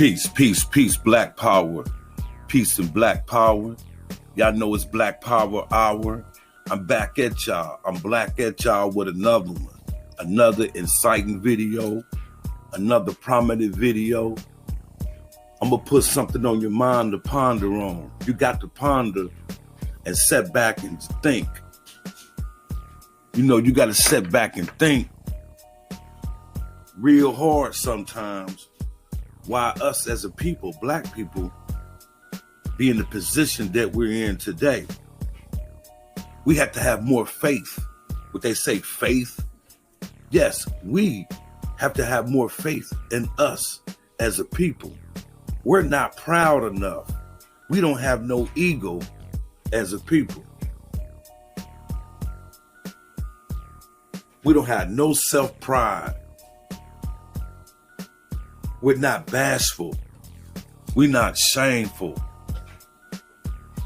Peace, peace, peace, black power. Peace and black power. Y'all know it's Black Power Hour. I'm back at y'all. I'm black at y'all with another one. Another inciting video. Another prominent video. I'm going to put something on your mind to ponder on. You got to ponder and sit back and think. You know, you got to sit back and think real hard sometimes why us as a people, black people, be in the position that we're in today. We have to have more faith. What they say, faith? Yes, we have to have more faith in us as a people. We're not proud enough. We don't have no ego as a people. We don't have no self-pride. We're not bashful. We're not shameful.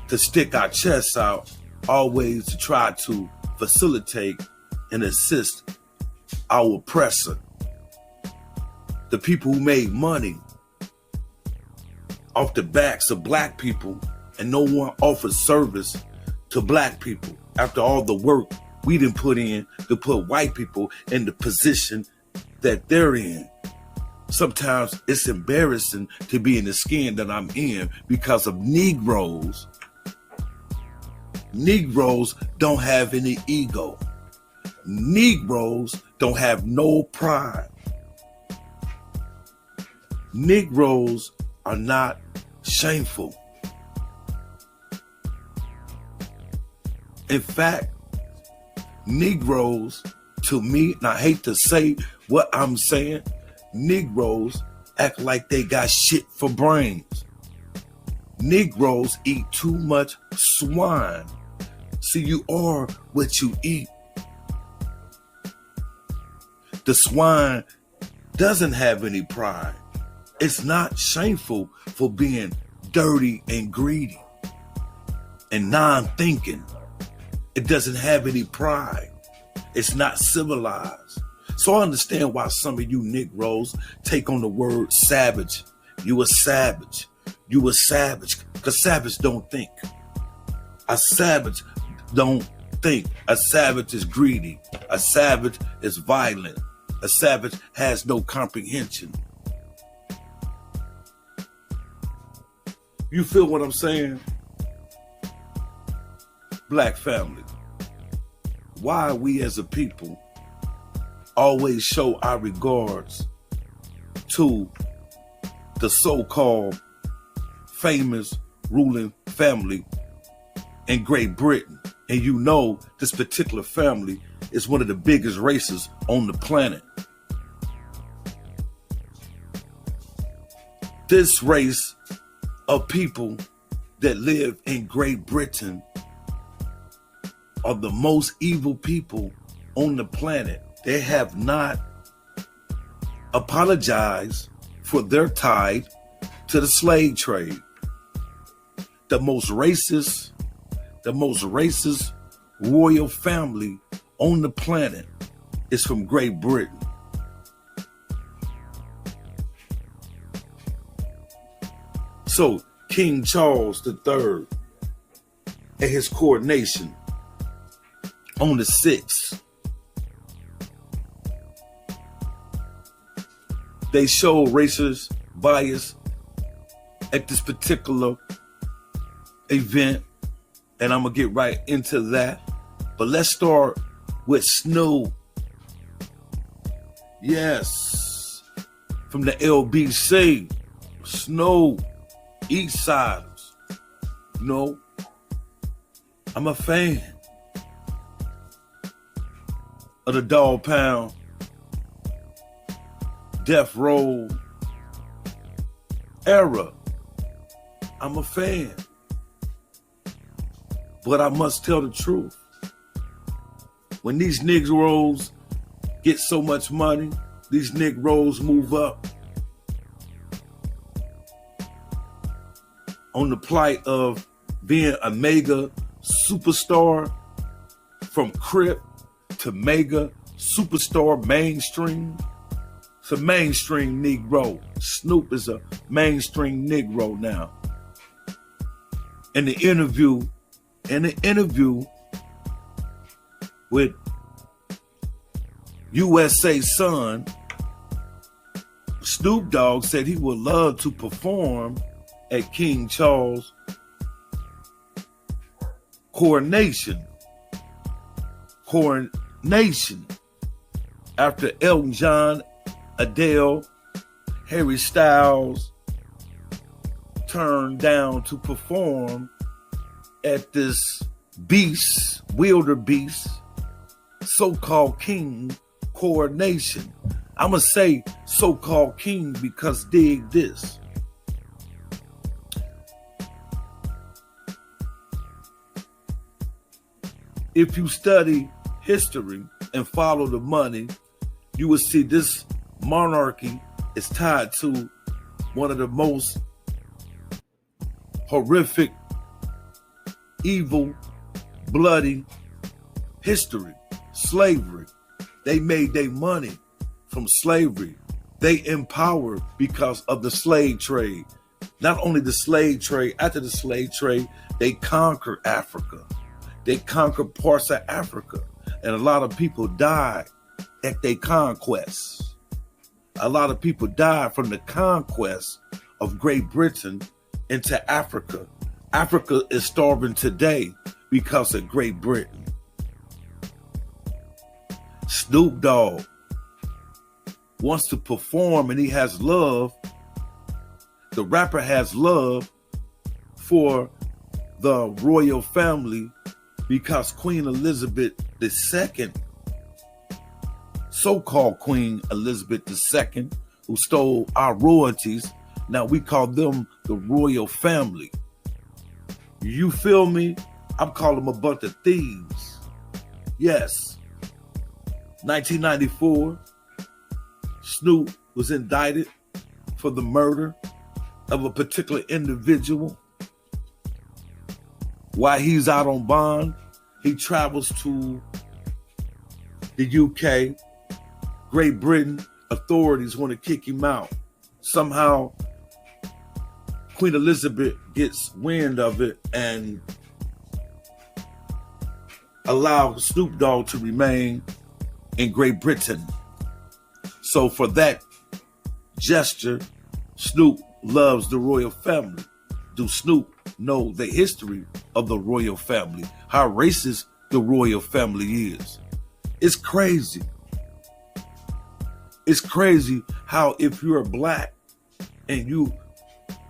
To stick our chests out, always to try to facilitate and assist our oppressor. The people who made money off the backs of black people, and no one offered service to black people after all the work we didn't put in to put white people in the position that they're in. Sometimes it's embarrassing to be in the skin that I'm in because of Negroes. Negroes don't have any ego. Negroes don't have no pride. Negroes are not shameful. In fact, Negroes, to me, and I hate to say what I'm saying, Negroes act like they got shit for brains. Negroes eat too much swine. See, you are what you eat. The swine doesn't have any pride. It's not shameful for being dirty and greedy and non-thinking. It doesn't have any pride. It's not civilized. So I understand why some of you Negroes take on the word savage. You a savage. You a savage. Because savage don't think. A savage don't think. A savage is greedy. A savage is violent. A savage has no comprehension. You feel what I'm saying? Black family, why we as a people always show our regards to the so-called famous ruling family in Great Britain. And you know this particular family is one of the biggest races on the planet. This race of people that live in Great Britain are the most evil people on the planet. They have not apologized for their tie to the slave trade. The most racist royal family on the planet is from Great Britain. So King Charles III at his coronation on the 6th, they show racist bias at this particular event, and I'm gonna get right into that. But let's start with Snow. Yes, from the LBC, Snow, East Siders. You know, I'm a fan of the Dog Pound, Death Row era. I'm a fan. But I must tell the truth. When these Negroes get so much money, these Negroes move up on the plight of being a mega superstar, from Crip to mega superstar mainstream. It's a mainstream Negro. Snoop is a mainstream Negro now. In the interview with USA Son, Snoop Dogg said he would love to perform at King Charles' coronation after Elton John, Adele, Harry Styles turned down to perform at this wildebeest, so-called king coronation. I'm going to say so-called king because dig this. If you study history and follow the money, you will see this monarchy is tied to one of the most horrific, evil, bloody history, slavery. They made their money from slavery. They empowered because of the slave trade. Not only the slave trade, after the slave trade, they conquered Africa. They conquered parts of Africa. And a lot of people died at their conquests. A lot of people died from the conquest of Great Britain into Africa. Africa is starving today because of Great Britain. Snoop Dogg wants to perform and he has love. The rapper has love for the royal family because Queen Elizabeth II, so-called Queen Elizabeth II, who stole our royalties, now we call them the royal family. You feel me? I'm calling them a bunch of thieves. Yes. 1994, Snoop was indicted for the murder of a particular individual. While he's out on bond, he travels to the UK. Great Britain authorities want to kick him out. Somehow, Queen Elizabeth gets wind of it and allows Snoop Dogg to remain in Great Britain. So for that gesture, Snoop loves the royal family. Do Snoop know the history of the royal family? How racist the royal family is? It's crazy. It's crazy how if you're black and you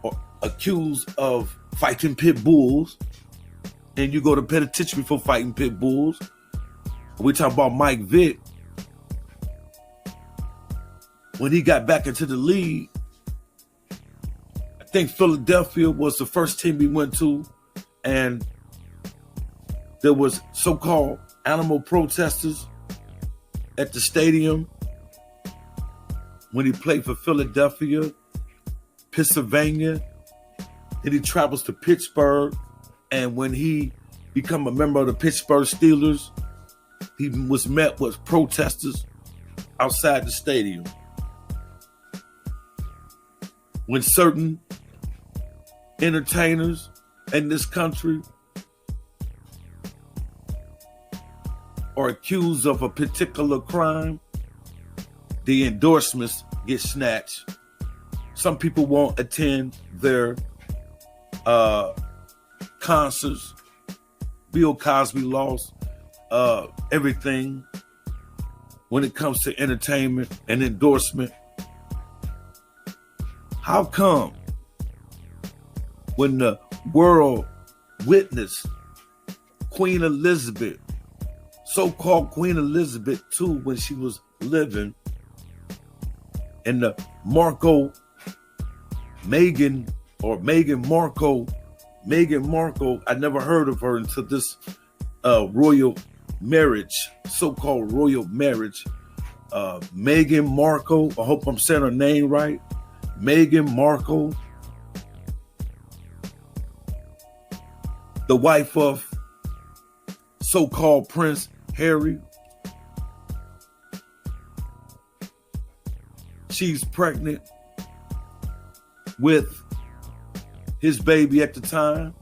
are accused of fighting pit bulls and you go to penitentiary for fighting pit bulls, we talk about Mike Vick. When he got back into the league, I think Philadelphia was the first team he went to, and there was so-called animal protesters at the stadium when he played for Philadelphia, Pennsylvania. Then he travels to Pittsburgh, and when he became a member of the Pittsburgh Steelers, he was met with protesters outside the stadium. When certain entertainers in this country are accused of a particular crime, the endorsements get snatched. Some people won't attend their concerts. Bill Cosby lost everything when it comes to entertainment and endorsement. How come when the world witnessed Queen Elizabeth, so-called Queen Elizabeth II, when she was living, and the Meghan Markle, I never heard of her until this royal marriage, so-called royal marriage. Meghan Markle, I hope I'm saying her name right. Meghan Markle, the wife of so-called Prince Harry. she's pregnant with his baby at the time.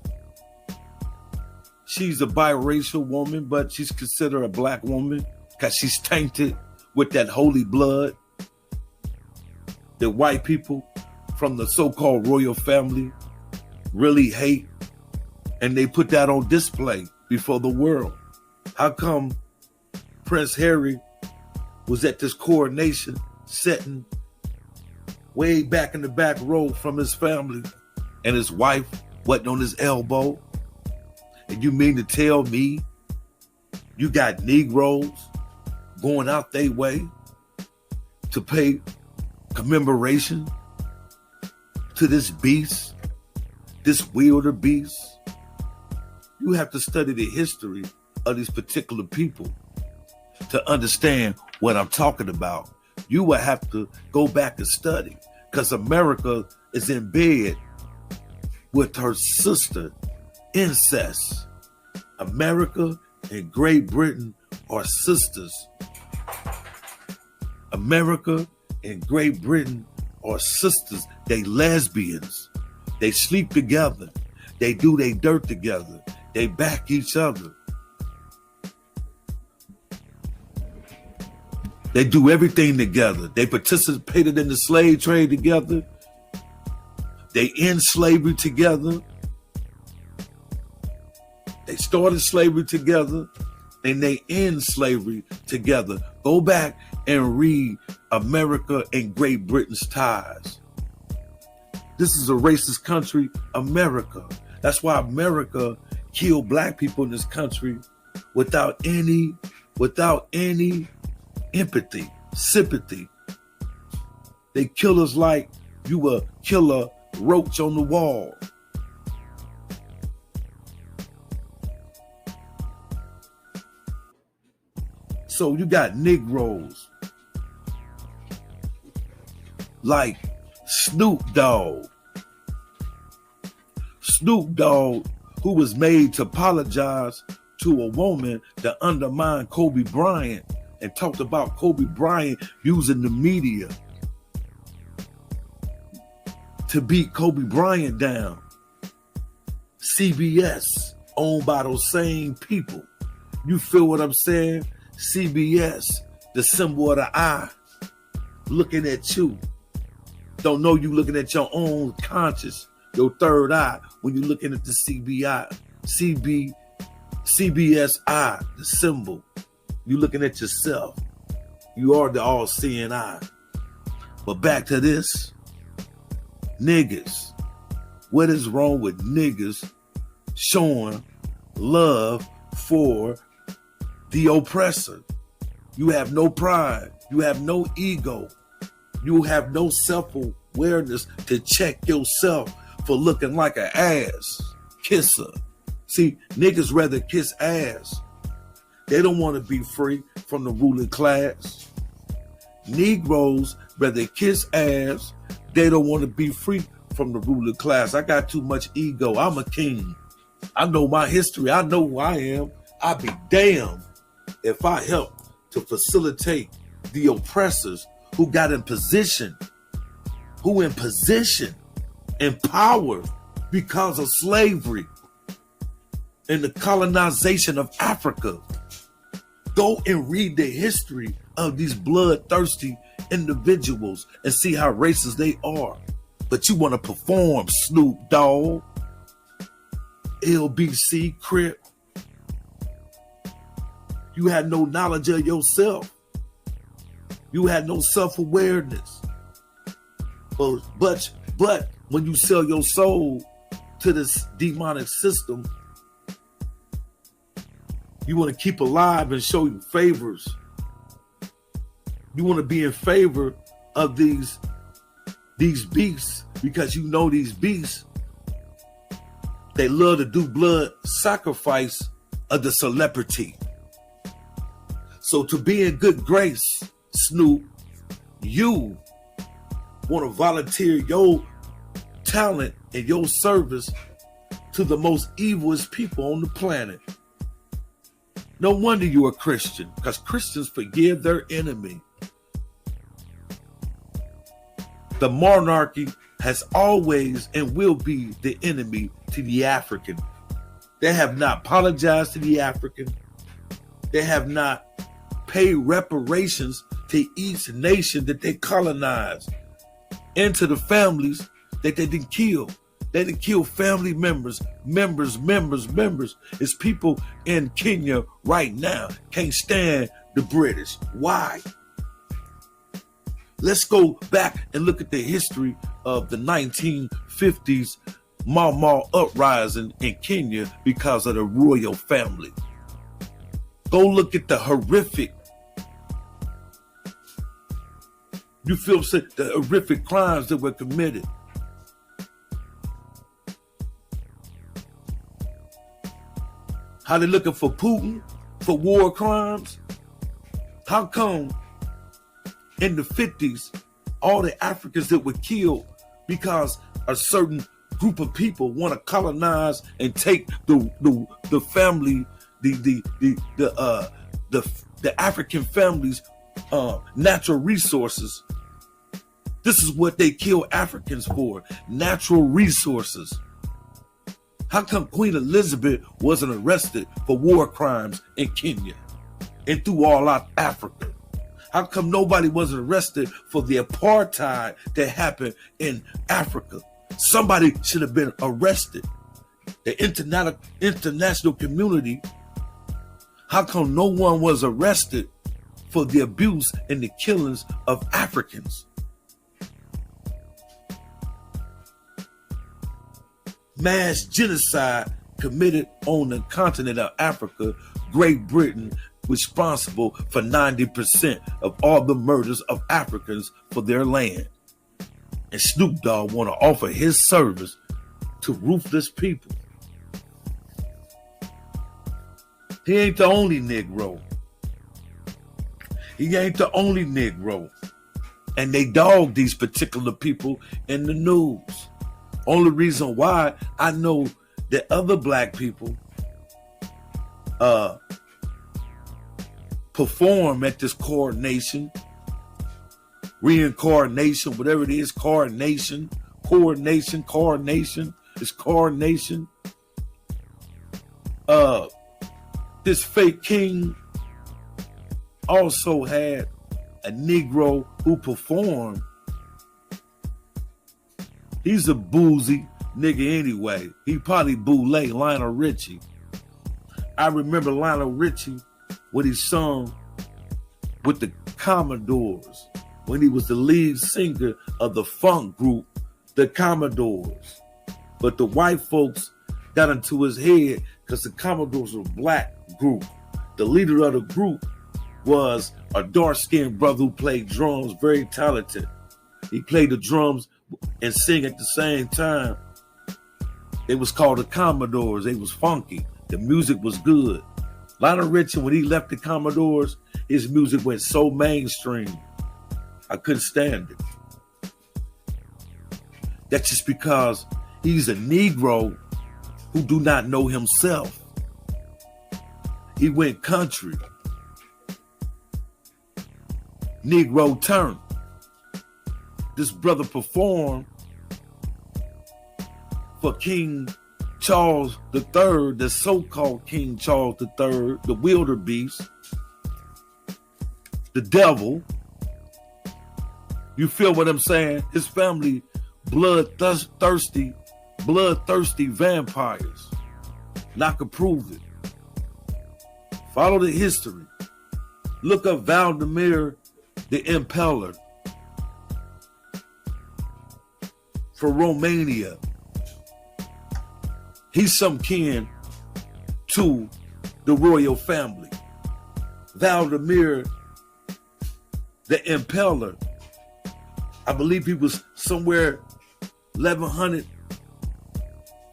She's a biracial woman, but she's considered a black woman because she's tainted with that holy blood that white people from the so-called royal family really hate, and they put that on display before the world. How come Prince Harry was at this coronation sitting way back in the back row from his family and his wife wasn't on his elbow? And you mean to tell me you got Negroes going out their way to pay commemoration to this beast, this wilder beast? You have to study the history of these particular people to understand what I'm talking about. You will have to go back and study, because America is in bed with her sister. Incest. America and Great Britain are sisters. America and Great Britain are sisters. They lesbians. They sleep together. They do their dirt together. They back each other. They do everything together. They participated in the slave trade together. They end slavery together. They started slavery together, and they end slavery together. Go back and read America and Great Britain's ties. This is a racist country, America. That's why America killed black people in this country without any empathy, sympathy. They kill us like you would kill a roach on the wall. So you got Negroes like Snoop Dogg. Snoop Dogg, who was made to apologize to a woman that undermined Kobe Bryant and talked about Kobe Bryant using the media to beat Kobe Bryant down. CBS, owned by those same people. You feel what I'm saying? CBS, the symbol of the eye, looking at you. Don't know you looking at your own conscience, your third eye, when you're looking at the CBS eye, the symbol. You looking at yourself. You are the all-seeing eye. But back to this. Niggas. What is wrong with niggas showing love for the oppressor? You have no pride. You have no ego. You have no self-awareness to check yourself for looking like an ass kisser. See, niggas rather kiss ass. They don't want to be free from the ruling class. Negroes rather kiss ass. They don't want to be free from the ruling class. I got too much ego. I'm a king. I know my history. I know who I am. I'll be damned if I help to facilitate the oppressors who got in position, in power because of slavery and the colonization of Africa. Go and read the history of these bloodthirsty individuals and see how racist they are. But you want to perform, Snoop Dogg, LBC, Crip. You had no knowledge of yourself. You had no self-awareness. But when you sell your soul to this demonic system, you want to keep alive and show you favors. You want to be in favor of these beasts because you know these beasts, they love to do blood sacrifice of the celebrity. So to be in good grace, Snoop, you want to volunteer your talent and your service to the most evilest people on the planet. No wonder you're a Christian, because Christians forgive their enemy. The monarchy has always and will be the enemy to the African. They have not apologized to the African. They have not paid reparations to each nation that they colonized, and to the families that they didn't kill. They didn't kill family members. It's people in Kenya right now can't stand the British. Why? Let's go back and look at the history of the 1950s Mau Mau uprising in Kenya because of the royal family. Go look at the horrific, the horrific crimes that were committed. How they looking for Putin for war crimes? How come in the 50s, all the Africans that were killed because a certain group of people want to colonize and take the family, the African families' natural resources? This is what they kill Africans for, natural resources. How come Queen Elizabeth wasn't arrested for war crimes in Kenya and through all out Africa? How come nobody wasn't arrested for the apartheid that happened in Africa? Somebody should have been arrested. The international community, how come no one was arrested for the abuse and the killings of Africans? Mass genocide committed on the continent of Africa. Great Britain responsible for 90% of all the murders of Africans for their land. And Snoop Dogg want to offer his service to ruthless people. He ain't the only Negro. He ain't the only Negro. And they dog these particular people in the news. Only reason why I know that other black people perform at this coronation, reincarnation, whatever it is, coronation, it's coronation. This fake king also had a Negro who performed. He's a boozy nigga anyway. He probably bootleg Lionel Richie. I remember Lionel Richie when he sung with the Commodores, when he was the lead singer of the funk group, the Commodores. But the white folks got into his head because the Commodores were a black group. The leader of the group was a dark-skinned brother who played drums, very talented. He played the drums and sing at the same time. They was called the Commodores. They was funky. The music was good. Lionel Richie, when he left the Commodores, his music went so mainstream. I couldn't stand it. That's just because he's a Negro who do not know himself. He went country. Negro turn. This brother performed for King Charles III, the so-called King Charles III, the wildebeest, the devil. You feel what I'm saying? His family, bloodthirsty vampires. And I can prove it. Follow the history. Look up Vladimir the Impaler for Romania. He's some kin to the royal family. Vladimir the Impaler, I believe he was somewhere 1100,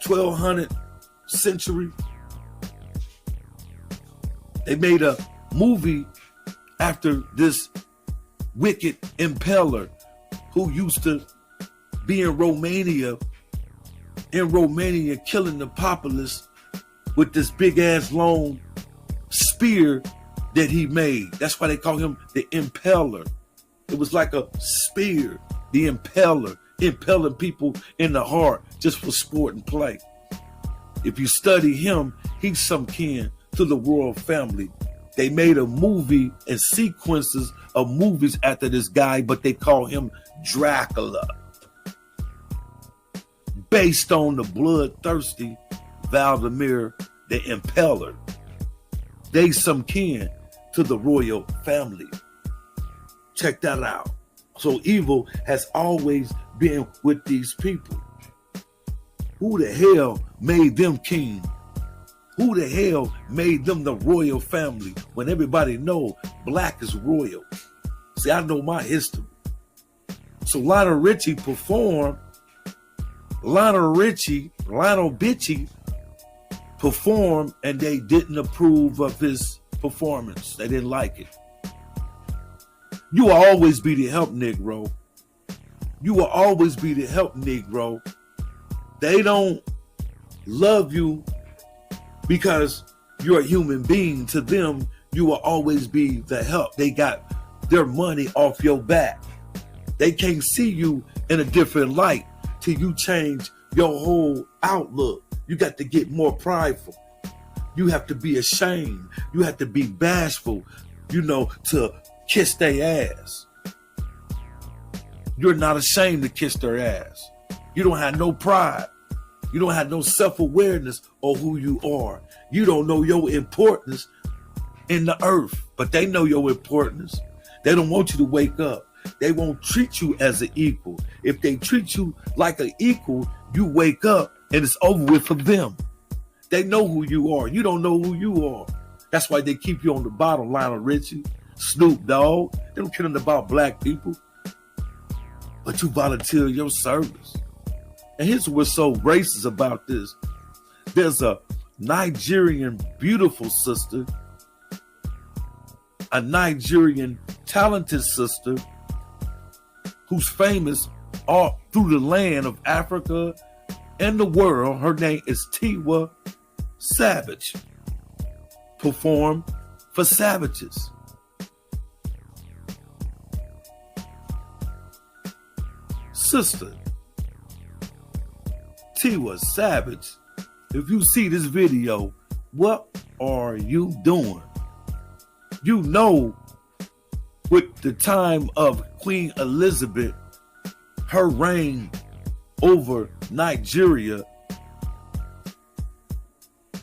1200 century. They made a movie after this wicked impaler who used to be in Romania, killing the populace with this big ass long spear that he made. That's why they call him the impaler. It was like a spear the impaler, impaling people in the heart just for sport and play. If you study him, he's some kin to the royal family. They made a movie and sequences of movies after this guy, but they call him Dracula, based on the bloodthirsty Vladimir the Impaler. They some kin to the royal family. Check that out. So evil has always been with these people. Who the hell made them king? Who the hell made them the royal family when everybody know black is royal? See, I know my history. So Lionel Richie performed. Lionel Richie performed, and they didn't approve of his performance. They didn't like it. You will always be the help, Negro. You will always be the help, Negro. They don't love you because you're a human being. To them, you will always be the help. They got their money off your back. They can't see you in a different light till you change your whole outlook. You got to get more prideful. You have to be ashamed. You have to be bashful, to kiss their ass. You're not ashamed to kiss their ass. You don't have no pride. You don't have no self-awareness of who you are. You don't know your importance in the earth, but they know your importance. They don't want you to wake up. They won't treat you as an equal. If they treat you like an equal, you wake up and it's over with for them. They know who you are. You don't know who you are. That's why they keep you on the bottom, Lionel Richie, Snoop Dogg. They don't care nothing about black people. But you volunteer your service. And here's what's so racist about this. There's a Nigerian beautiful sister, a Nigerian talented sister who's famous all through the land of Africa and the world. Her name is Tiwa Savage. Perform for Savages. Sister Tiwa Savage, if you see this video, what are you doing? You know, with the time of Queen Elizabeth, her reign over Nigeria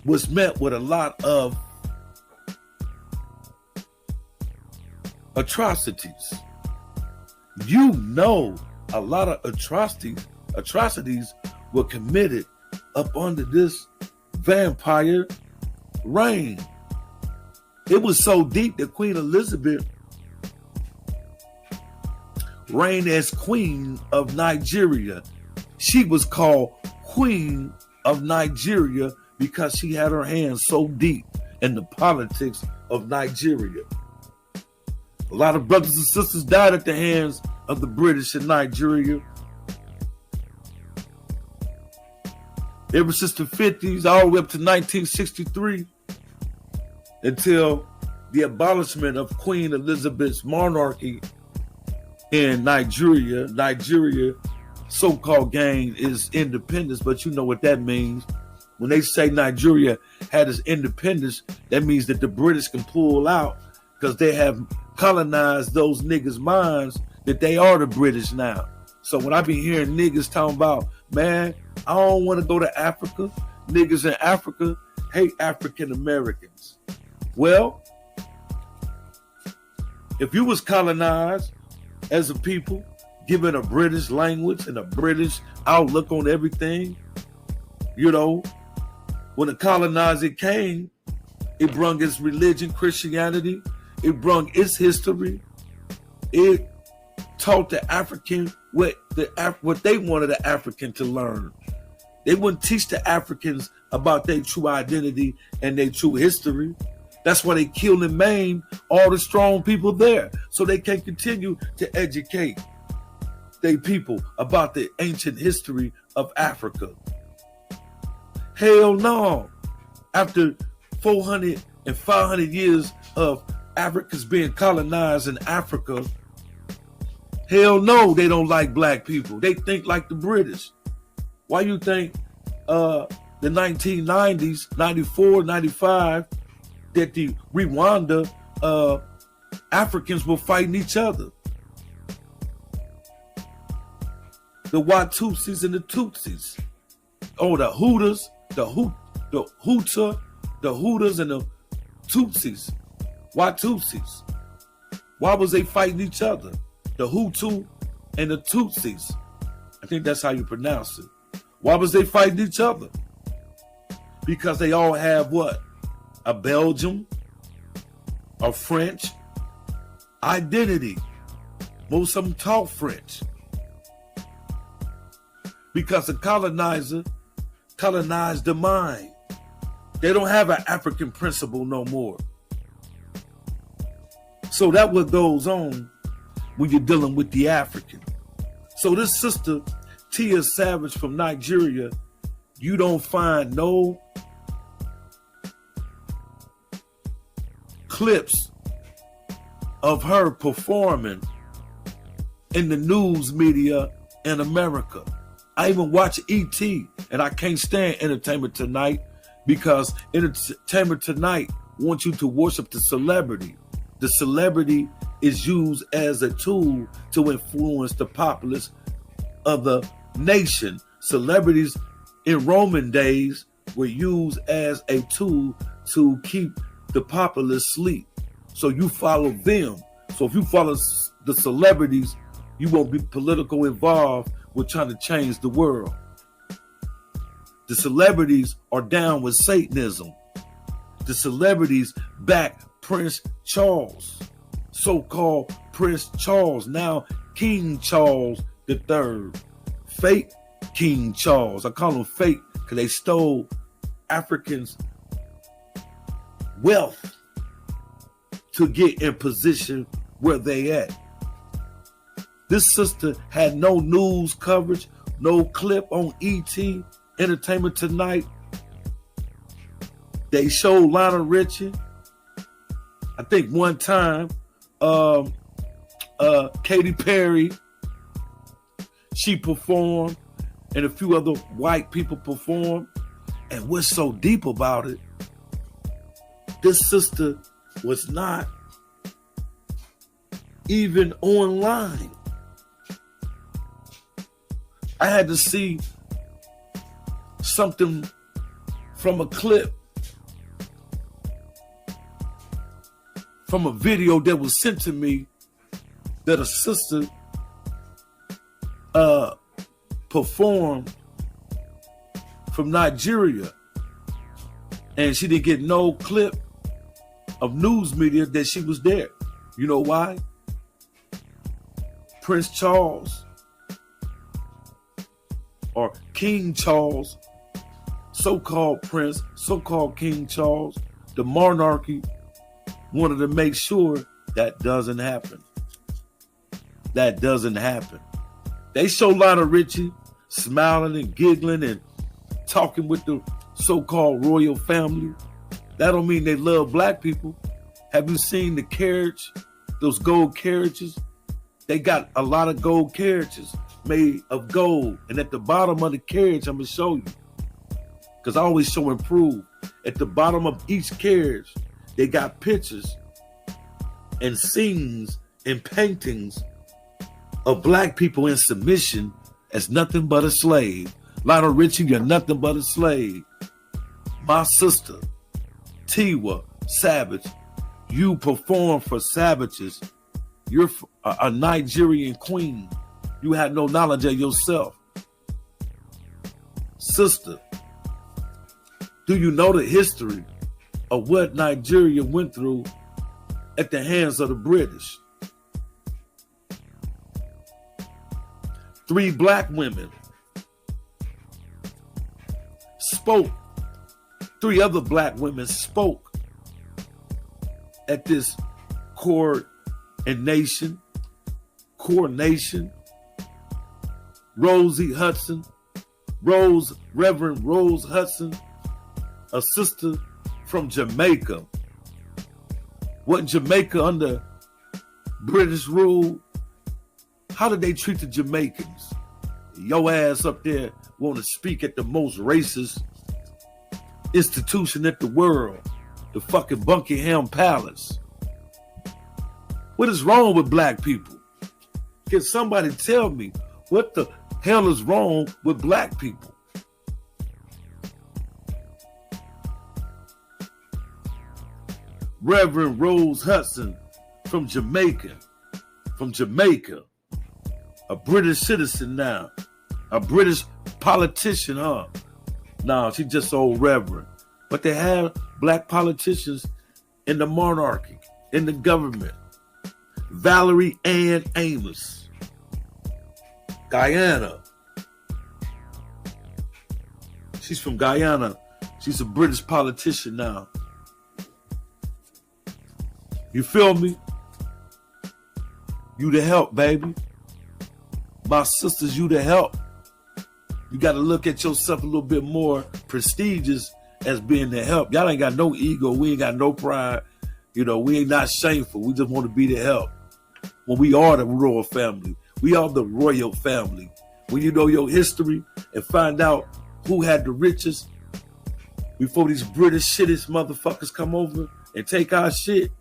was met with a lot of atrocities. You know, a lot of atrocities were committed up under this vampire reign. It was so deep that Queen Elizabeth reigned as Queen of Nigeria. She was called Queen of Nigeria because she had her hands so deep in the politics of Nigeria. A lot of brothers and sisters died at the hands of the British in Nigeria. Ever since the 50s, all the way up to 1963, until the abolishment of Queen Elizabeth's monarchy in Nigeria. Nigeria so-called gained its independence, but you know what that means. When they say Nigeria had its independence, that means that the British can pull out because they have colonized those niggas' minds that they are the British now. So when I be hearing niggas talking about, man, I don't want to go to Africa. Niggas in Africa hate African Americans. Well, if you was colonized as a people, given a British language and a British outlook on everything, when the colonizer came, it brung its religion, Christianity. It brung its history. It taught the African what they wanted the African to learn. They wouldn't teach the Africans about their true identity and their true history. That's why they killed and maimed all the strong people there, so they can continue to educate their people about the ancient history of Africa. Hell no. After 400 and 500 years of Africans being colonized in Africa, Hell no, they don't like black people. They think like the British. Why you think the 1990s, 94, 95, that the Rwanda Africans were fighting each other? The Watusis and the Tutsis. Oh, the Hooters, the Hooters and the Tutsis. Watusis. Why was they fighting each other? The Hutu and the Tutsis. I think that's how you pronounce it. Why was they fighting each other? Because they all have what? A Belgium, a French identity. Most of them talk French. Because the colonizer colonized the mind. They don't have an African principle no more. So that's what goes on when you're dealing with the African. So this sister, Tia Savage from Nigeria, you don't find no clips of her performing in the news media in America. I even watch E.T. and I can't stand Entertainment Tonight because Entertainment Tonight wants you to worship the celebrity. The celebrity is used as a tool to influence the populace of the nation. Celebrities in Roman days were used as a tool to keep the populace asleep. So you follow them. So if you follow the celebrities, you won't be political involved with trying to change the world. The celebrities are down with Satanism. The celebrities back Prince Charles, so-called Prince Charles, now King Charles III. Fake King Charles. I call him fake because they stole Africans' wealth to get in position where they at. This sister had no news coverage, no clip on E.T., Entertainment Tonight. They showed Lionel Richie. I think one time, Katy Perry, she performed, and a few other white people performed. And what's so deep about it, this sister was not even online. I had to see something from a clip, from a video that was sent to me that a sister performed from Nigeria. And she didn't get no clip of news media that she was there. You know why? Prince Charles, or King Charles, so-called Prince, so-called King Charles, the monarchy wanted to make sure that doesn't happen. That doesn't happen. They show Lionel Richie smiling and giggling and talking with the so-called royal family. That don't mean they love black people. Have you seen the carriage, those gold carriages? They got a lot of gold carriages made of gold. And at the bottom of the carriage, I'm going to show you, because I always show and prove. At the bottom of each carriage, they got pictures and scenes and paintings of black people in submission as nothing but a slave. Lionel Richie, you're nothing but a slave. My sister, Tiwa Savage, you perform for savages. You're a Nigerian queen. You had no knowledge of yourself. Sister, do you know the history of what Nigeria went through at the hands of the British? 3 black women spoke. 3 other black women spoke at this coronation. Reverend Rose Hudson, a sister from Jamaica. Wasn't Jamaica under British rule? How did they treat the Jamaicans? Your ass up there want to speak at the most racist institution in the world, the fucking Buckingham Palace. What is wrong with black people? Can somebody tell me what the hell is wrong with black people? Reverend Rose Hudson from Jamaica, a British citizen now, a British politician, huh? No, she's just old reverend. But they have black politicians in the monarchy, in the government. Valerie Ann Amos, Guyana. She's from Guyana. She's a British politician now. You feel me? You the help, baby. My sisters, you the help. You got to look at yourself a little bit more prestigious as being the help. Y'all ain't got no ego. We ain't got no pride. You know, we ain't not shameful. We just want to be the help. When we are the royal family. We are the royal family. When you know your history and find out who had the richest before these British shittest motherfuckers come over and take our shit.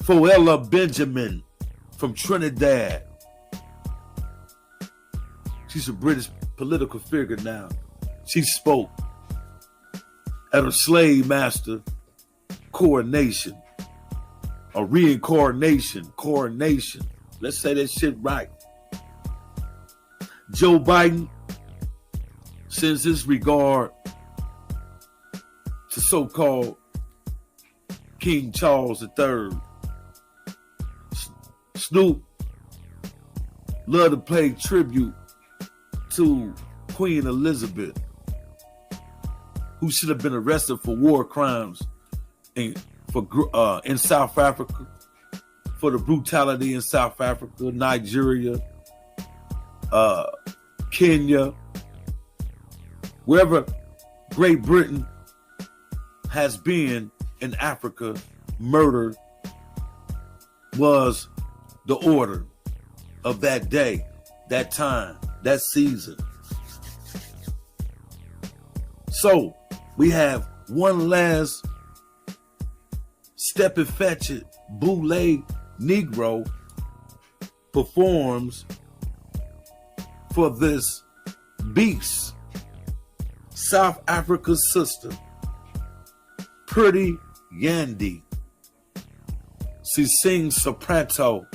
Foella Benjamin from Trinidad. She's a British political figure now. She spoke at her slave master coronation. A coronation. Let's say that shit right. Joe Biden sends his regard to so-called King Charles III. Snoop loved to pay tribute to Queen Elizabeth, who should have been arrested for war crimes in South Africa, for the brutality in South Africa, Nigeria, Kenya, wherever Great Britain has been in Africa. Murder was the order of that day, that time, that season. So we have one last step and fetch it boule Negro performs for this beast, South Africa's sister, Pretty Yandi. She sings soprano,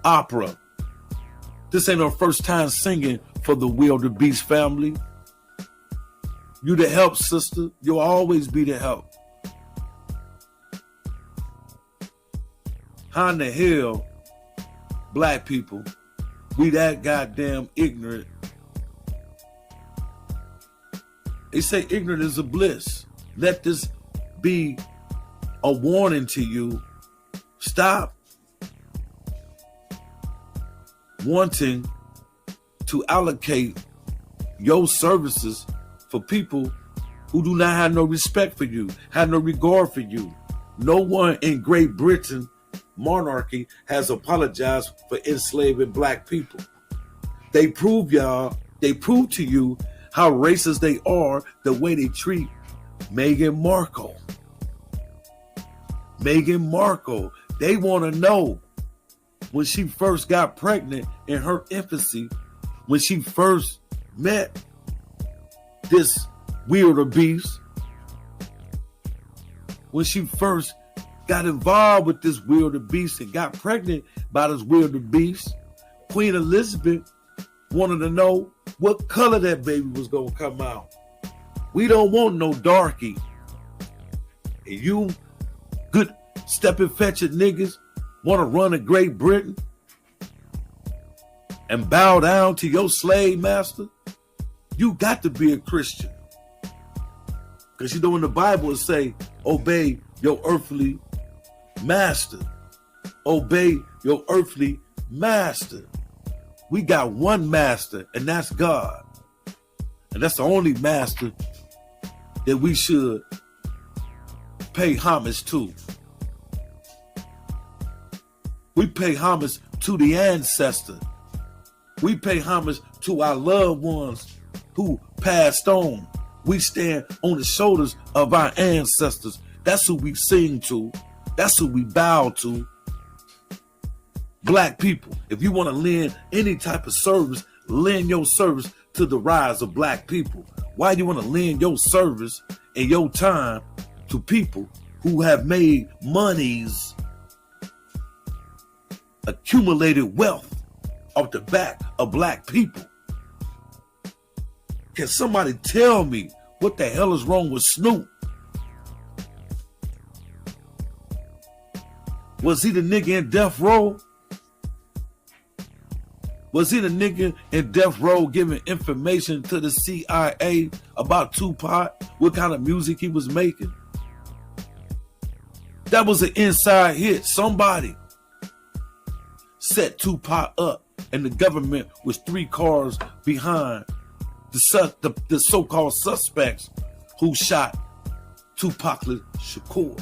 opera. This ain't her first time singing for the Wildebeest family. You the help, sister. You'll always be the help. How in the hell, black people, we that goddamn ignorant? They say ignorant is a bliss. Let this be a warning to you. Stop wanting to allocate your services for people who do not have no respect for you, have no regard for you. No one in Great Britain monarchy has apologized for enslaving black people. They prove to you how racist they are the way they treat Meghan Markle. Meghan Markle, they want to know when she first got pregnant in her infancy, when she first met this wildebeest, when she first got involved with this wildebeest and got pregnant by this wildebeest, Queen Elizabeth wanted to know what color that baby was going to come out. We don't want no darky. And you good step and fetch it niggas want to run a Great Britain and bow down to your slave master? You got to be a Christian. Because you know in the Bible it say, obey your earthly master. Obey your earthly master. We got one master, and that's God. And that's the only master that we should pay homage to. We pay homage to the ancestor. We pay homage to our loved ones who passed on. We stand on the shoulders of our ancestors. That's who we sing to. That's who we bow to. Black people, if you want to lend any type of service, lend your service to the rise of black people. Why do you want to lend your service and your time to people who have made monies, accumulated wealth off the back of black people? Can somebody tell me what the hell is wrong with Snoop? Was he the nigga in death row? Was he the nigga in death row giving information to the CIA about Tupac? What kind of music he was making? That was an inside hit. Somebody set Tupac up, and the government was 3 cars behind the so-called suspects who shot Tupac Shakur.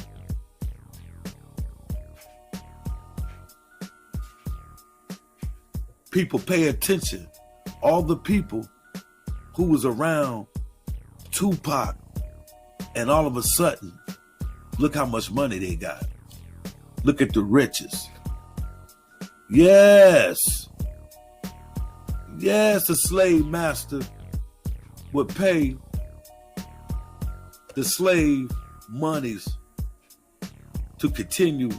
People pay attention. All the people who was around Tupac, and all of a sudden, look how much money they got. Look at the riches. Yes. Yes, the slave master would pay the slave monies to continue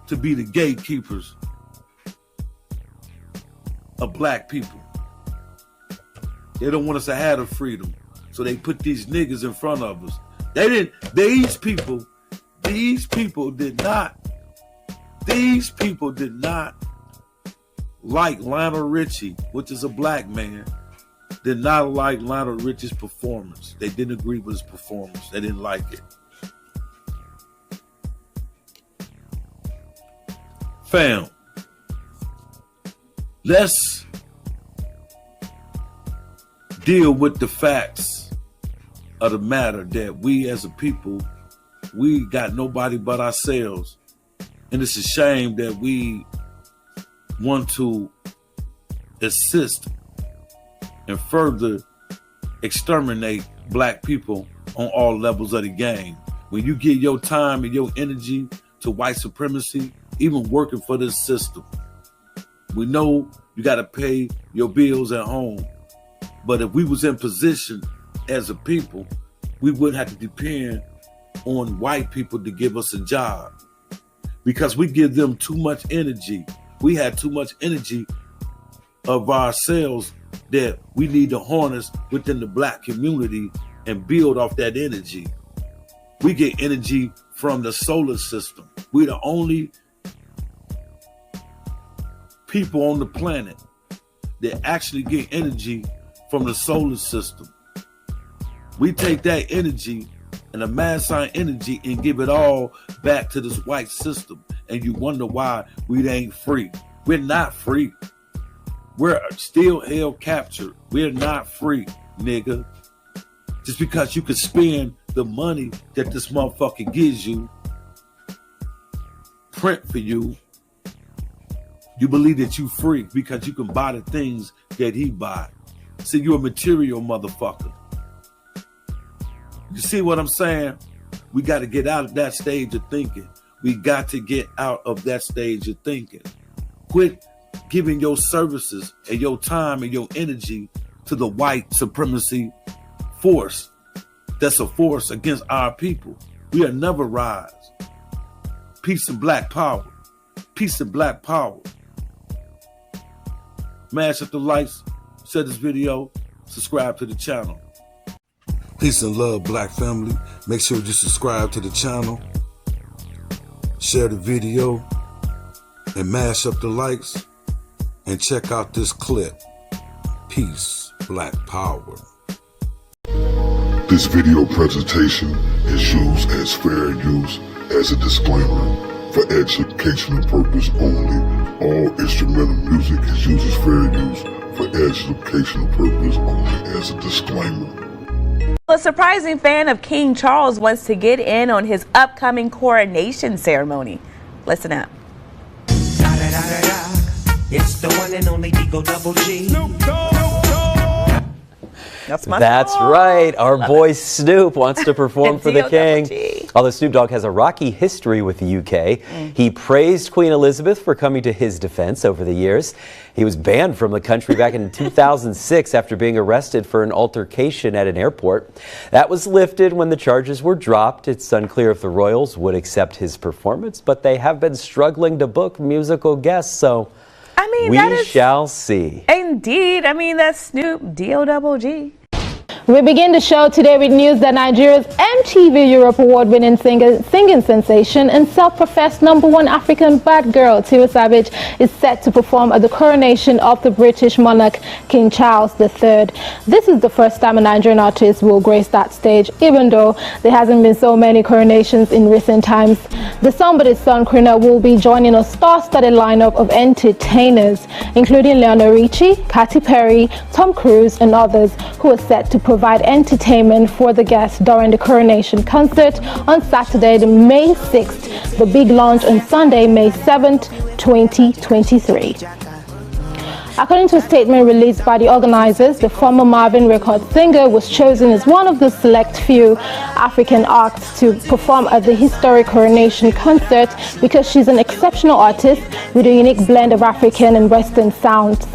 to be the gatekeepers of black people. They don't want us to have the freedom, so they put these niggas in front of us. These people did not like Lionel Richie, which is a black man, did not like Lionel Richie's performance. They didn't agree with his performance. They didn't like it. Fam, let's deal with the facts of the matter that we as a people, we got nobody but ourselves. And it's a shame that we want to assist and further exterminate black people on all levels of the game. When you give your time and your energy to white supremacy, even working for this system, we know you got to pay your bills at home. But if we was in position as a people, we wouldn't have to depend on white people to give us a job, because we give them too much energy. We had too much energy of ourselves that we need to harness within the black community and build off that energy. We get energy from the solar system. We're the only people on the planet that actually get energy from the solar system. We take that energy and amass our energy and give it all back to this white system. And you wonder why we ain't free. We're not free. We're still held captured. We're not free, nigga. Just because you can spend the money that this motherfucker gives you, print for you, you believe that you free because you can buy the things that he buy. See, you're a material motherfucker. You see what I'm saying? We got to get out of that stage of thinking. We got to get out of that stage of thinking. Quit giving your services and your time and your energy to the white supremacy force. That's a force against our people. We'll never rise. Peace and black power. Peace and black power. Mash up the likes, share this video, subscribe to the channel. Peace and love, black family. Make sure you subscribe to the channel, share the video, and mash up the likes, and check out this clip. Peace, black power. This video presentation is used as fair use as a disclaimer for educational purpose only. All instrumental music is used as fair use for educational purpose only as a disclaimer. A surprising fan of King Charles wants to get in on his upcoming coronation ceremony. Listen up. It's the one and only Digo Double G. That's right. Our boy Snoop wants to perform for the king. Although Snoop Dogg has a rocky history with the UK, he praised Queen Elizabeth for coming to his defense over the years. He was banned from the country back in 2006 after being arrested for an altercation at an airport. That was lifted when the charges were dropped. It's unclear if the royals would accept his performance, but they have been struggling to book musical guests, so we shall see. Indeed. That's Snoop, D-O-double-G. We begin the show today with news that Nigeria's MTV Europe award-winning singing sensation and self-professed #1 African bad girl, Tiwa Savage, is set to perform at the coronation of the British monarch, King Charles III. This is the first time a Nigerian artist will grace that stage, even though there hasn't been so many coronations in recent times. The Somebody's Son Krina will be joining a star-studded lineup of entertainers, including Lionel Richie, Katy Perry, Tom Cruise, and others, who are set to provide entertainment for the guests during the coronation concert on Saturday, May 6th. The big launch on Sunday, May 7th, 2023. According to a statement released by the organizers, the former Marvin Records singer was chosen as one of the select few African acts to perform at the historic coronation concert because she's an exceptional artist with a unique blend of African and Western sounds.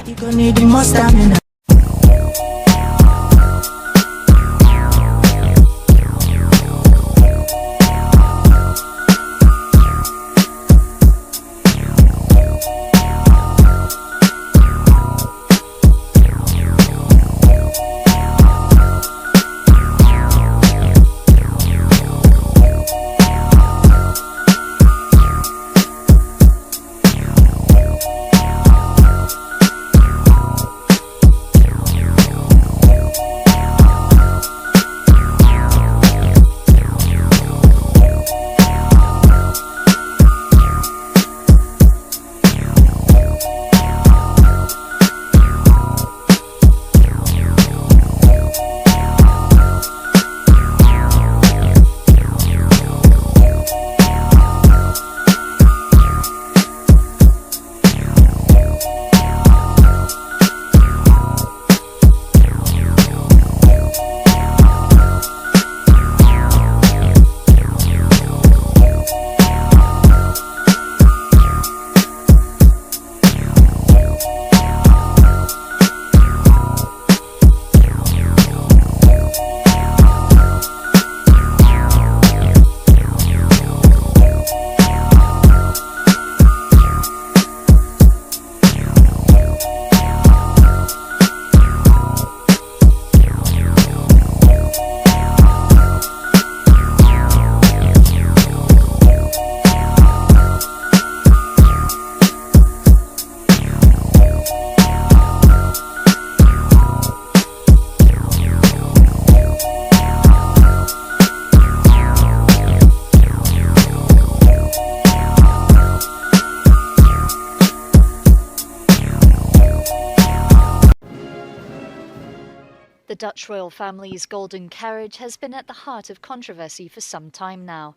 The Dutch royal family's golden carriage has been at the heart of controversy for some time now.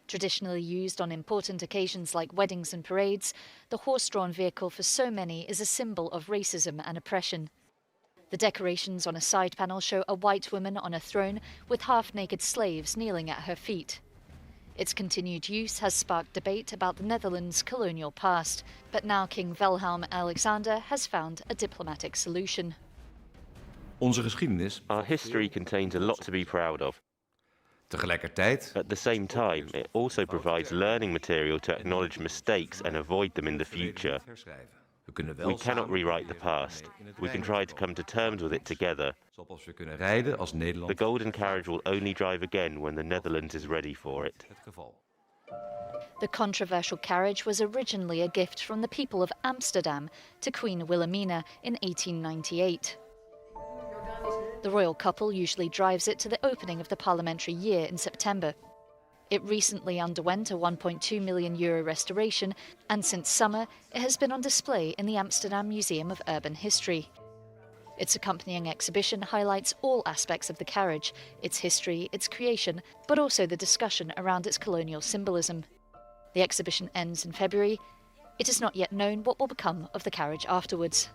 Traditionally used on important occasions like weddings and parades, the horse-drawn vehicle for so many is a symbol of racism and oppression. The decorations on a side panel show a white woman on a throne with half-naked slaves kneeling at her feet. Its continued use has sparked debate about the Netherlands' colonial past, but now King Willem-Alexander has found a diplomatic solution. Our history contains a lot to be proud of. At the same time, it also provides learning material to acknowledge mistakes and avoid them in the future. We cannot rewrite the past. We can try to come to terms with it together. The golden carriage will only drive again when the Netherlands is ready for it. The controversial carriage was originally a gift from the people of Amsterdam to Queen Wilhelmina in 1898. The royal couple usually drives it to the opening of the parliamentary year in September. It recently underwent a €1.2 million restoration, and since summer it has been on display in the Amsterdam Museum of Urban History. Its accompanying exhibition highlights all aspects of the carriage, its history, its creation, but also the discussion around its colonial symbolism. The exhibition ends in February. It is not yet known what will become of the carriage afterwards.